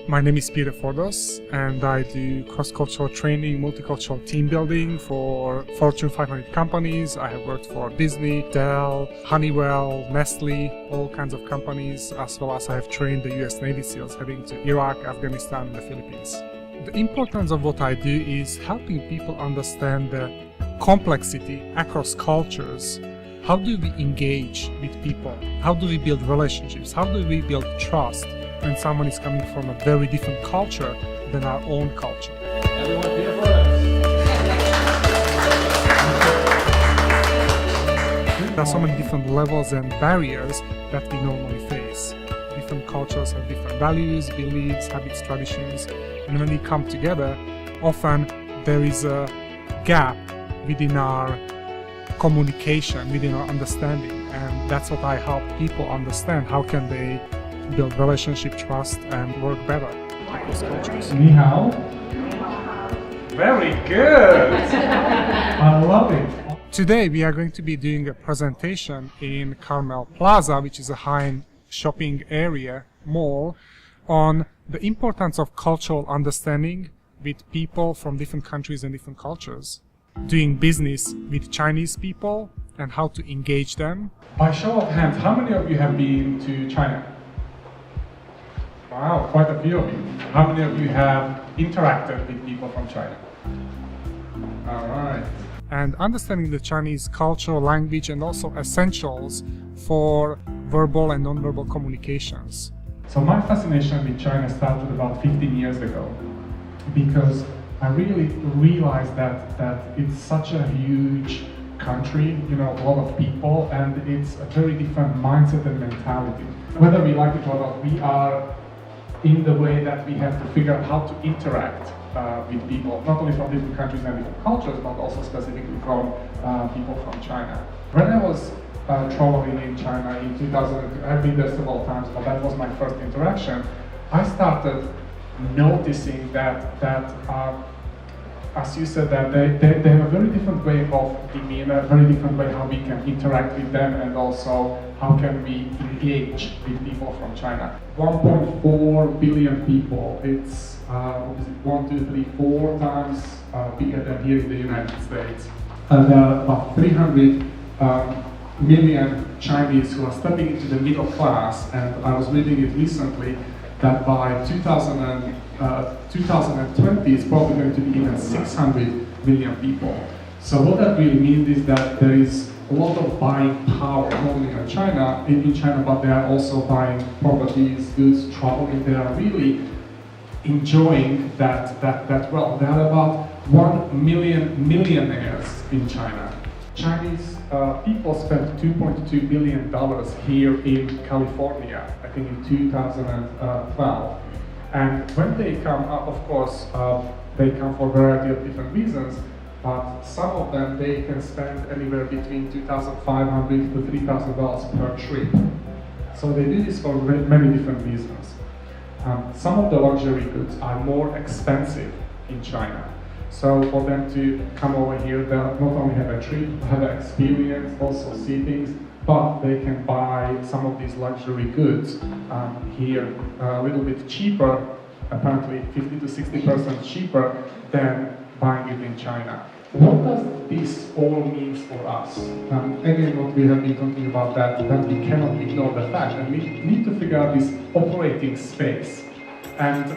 My name is Peter Fordos, and I do cross-cultural training, multicultural team building for Fortune 500 companies. I have worked for Disney, Dell, Honeywell, Nestle, all kinds of companies, as well as I have trained the US Navy SEALs heading to Iraq, Afghanistan, and the Philippines. The importance of what I do is helping people understand the complexity across cultures. How do we engage with people? How do we build relationships? How do we build trust when someone is coming from a very different culture than our own culture? Everyone, Peter Fordos. There are so many different levels and barriers that we normally face. Different cultures have different values, beliefs, habits, traditions, and when we come together, often there is a gap within our communication, within our understanding, and that's what I help people understand. How can they build relationship, trust, and work better across cultures? Ni hao. Very good! I love it. Today we are going to be doing a presentation in Carmel Plaza, which is a high-end shopping area, mall, on the importance of cultural understanding with people from different countries and different cultures, doing business with Chinese people and how to engage them. By show of hands, how many of you have been to China? Wow, quite a few of you. How many of you have interacted with people from China? All right. And understanding the Chinese culture, language, and also essentials for verbal and non-verbal communications. So my fascination with China started about 15 years ago because I really realized that it's such a huge country, a lot of people, and it's a very different mindset and mentality. Whether we like it or not, we are in the way that we have to figure out how to interact with people, not only from different countries and different cultures, but also specifically from people from China. When I was traveling in China in 2000, I've been there several times, but that was my first interaction. I started noticing that as you said, that they have a very different way of demeanor, a very different way how we can interact with them, and also how can we engage with people from China. 1.4 billion people. It's 1, 2, 3, 4 times bigger than here in the United States. And there are about 300 million Chinese who are stepping into the middle class, and I was reading it recently that by 2020 it's probably going to be even 600 million people. So what that really means is that there is a lot of buying power, not only in China, but they are also buying properties, goods, traveling. They are really enjoying that wealth. There are about 1 million millionaires in China. Chinese people spent $2.2 billion here in California, I think in 2012. And when they come up, of course, they come for a variety of different reasons, but some of them, they can spend anywhere between $2,500 to $3,000 per trip. So they do this for many different reasons. Some of the luxury goods are more expensive in China. So for them to come over here, they not only have a trip, have an experience, also see things, but they can buy some of these luxury goods here a little bit cheaper, apparently 50 to 60% cheaper than buying it in China. What does this all mean for us? Again, what we have been talking about, that we cannot ignore the fact, and we need to figure out this operating space. And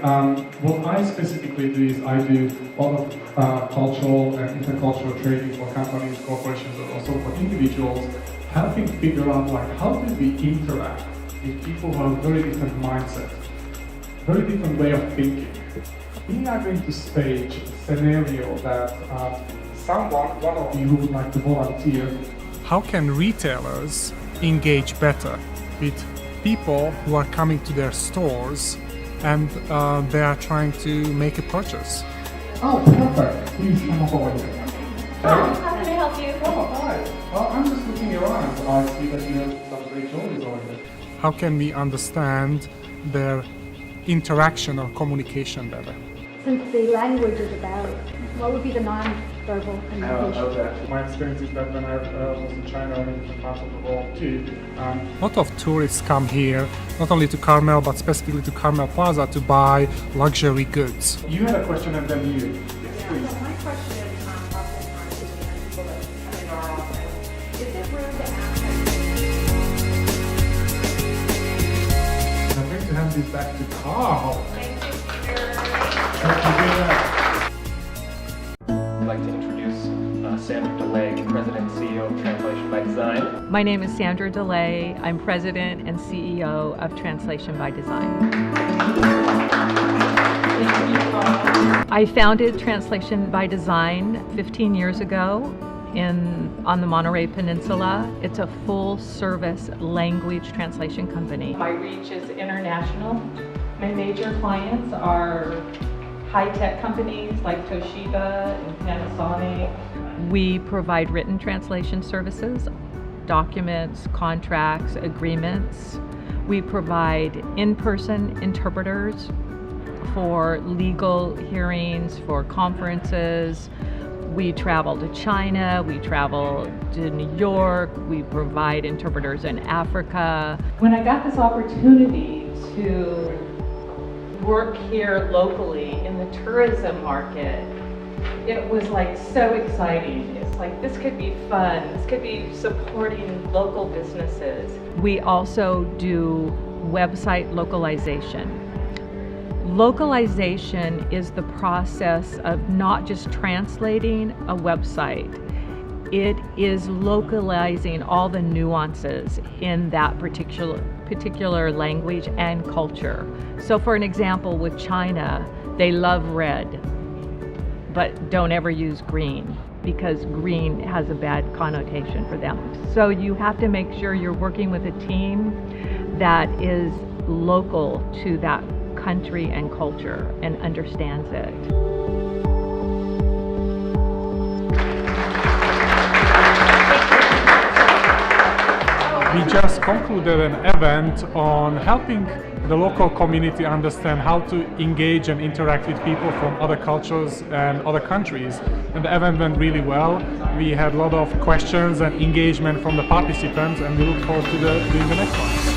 what I specifically do is I do a lot of cultural and intercultural training for companies, corporations, but also for individuals, helping figure out how do we interact with people who have a very different mindset, very different way of thinking. We are going to stage a scenario that one of you who would like to volunteer. How can retailers engage better with people who are coming to their stores and they are trying to make a purchase? Oh, perfect. Please come up over here. Hi, how can I help you? Oh, hi. Well, I'm just looking around. I see that you have some great jewelry over here. How can we understand their interaction or communication better? Since the language is a barrier, what would be the verbal communication. My experience is that when I was in China and in different parts of the world too, a lot of tourists come here, not only to Carmel, but specifically to Carmel Plaza to buy luxury goods. You had a question and then you. Yes, please. So my question is, oftentimes when we have people that come into our office, is it rude to ask I'm going to hand this back to Carl. Thank you, Peter. Thank you very much. I'd like to introduce Sandra DeLay, President and CEO of Translation by Design. My name is Sandra DeLay. I'm President and CEO of Translation by Design. I founded Translation by Design 15 years ago on the Monterey Peninsula. It's a full-service language translation company. My reach is international. My major clients are high-tech companies like Toshiba and Panasonic. We provide written translation services, documents, contracts, agreements. We provide in-person interpreters for legal hearings, for conferences. We travel to China, we travel to New York, we provide interpreters in Africa. When I got this opportunity to work here locally in the tourism market, it was like so exciting. It's like, this could be fun. This could be supporting local businesses. We also do website localization. Localization is the process of not just translating a website. It is localizing all the nuances in that particular language and culture. So for an example, with China, they love red, but don't ever use green because green has a bad connotation for them. So you have to make sure you're working with a team that is local to that country and culture and understands it. We just concluded an event on helping the local community understand how to engage and interact with people from other cultures and other countries. And the event went really well. We had a lot of questions and engagement from the participants, and we look forward to doing the next one.